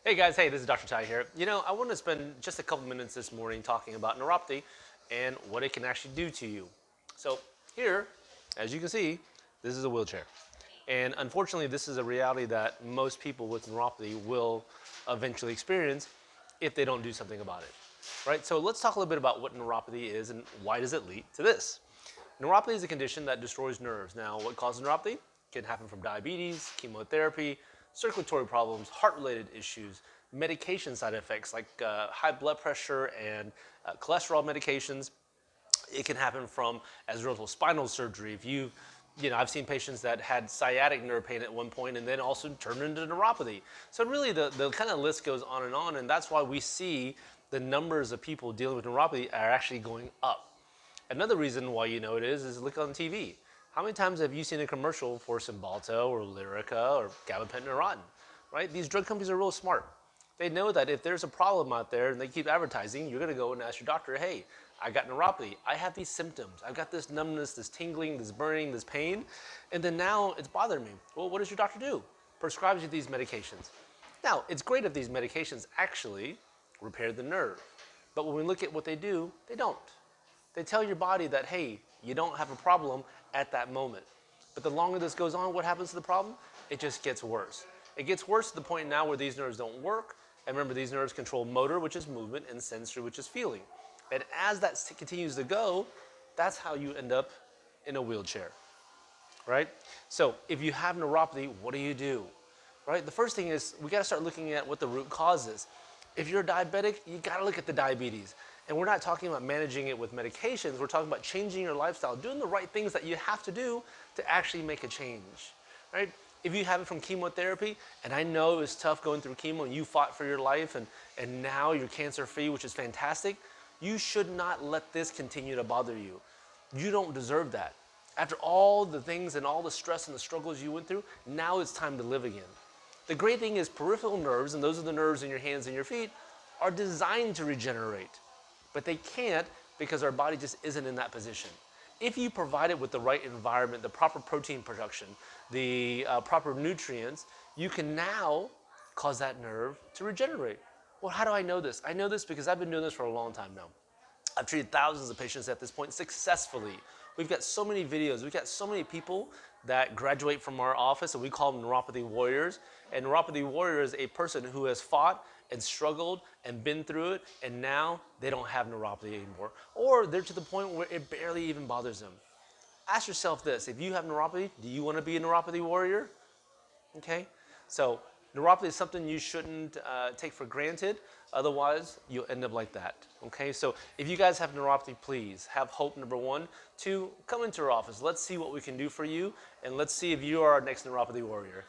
Hey guys, hey, this is Dr. Ty here. I want to spend just a couple minutes this morning talking about neuropathy and what it can actually do to you. So, here, as you can see, this is a wheelchair. And unfortunately, this is a reality that most people with neuropathy will eventually experience if they don't do something about it. Right? So, let's talk a little bit about what neuropathy is and why does it lead to this. Neuropathy is a condition that destroys nerves. Now, what causes neuropathy? It can happen from diabetes, chemotherapy, circulatory problems, heart-related issues, medication side effects like high blood pressure and cholesterol medications. It can happen from as a result of spinal surgery. If I've seen patients that had sciatic nerve pain at one point and then also turned into neuropathy. So really the kind of list goes on, and that's why we see the numbers of people dealing with neuropathy are actually going up. Another reason why you know it is look on TV. How many times have you seen a commercial for Cymbalta or Lyrica or gabapentin or Rotin? Right? These drug companies are real smart. They know that if there's a problem out there and they keep advertising, you're going to go and ask your doctor, hey, I got neuropathy. I have these symptoms. I've got this numbness, this tingling, this burning, this pain, and then now it's bothering me. Well, what does your doctor do? Prescribes you these medications. Now, it's great if these medications actually repair the nerve. But when we look at what they do, they don't. They tell your body that, hey, you don't have a problem at that moment. But the longer this goes on, what happens to the problem? It just gets worse. It gets worse to the point now where these nerves don't work. And remember, these nerves control motor, which is movement, and sensory, which is feeling. And as that continues to go, that's how you end up in a wheelchair, right? So if you have neuropathy, what do? Right? The first thing is we got to start looking at what the root cause is. If you're diabetic, you got to look at the diabetes. And we're not talking about managing it with medications. We're talking about changing your lifestyle, doing the right things that you have to do to actually make a change, right? If you have it from chemotherapy, and I know it was tough going through chemo and you fought for your life and now you're cancer free, which is fantastic, you should not let this continue to bother you. You don't deserve that. After all the things and all the stress and the struggles you went through, now it's time to live again. The great thing is peripheral nerves, and those are the nerves in your hands and your feet, are designed to regenerate. But they can't because our body just isn't in that position. If you provide it with the right environment, the proper protein production, the proper nutrients, you can now cause that nerve to regenerate. Well, how do I know this? I know this because I've been doing this for a long time now. I've treated thousands of patients at this point successfully. We've got so many videos. We've got so many people that graduate from our office, and we call them neuropathy warriors. And neuropathy warrior is a person who has fought and struggled and been through it, and now they don't have neuropathy anymore. Or they're to the point where it barely even bothers them. Ask yourself this: if you have neuropathy, do you want to be a neuropathy warrior? Okay? So neuropathy is something you shouldn't take for granted. Otherwise, you'll end up like that. Okay? So if you guys have neuropathy, please have hope, number one. Two, come into our office. Let's see what we can do for you, and let's see if you are our next neuropathy warrior.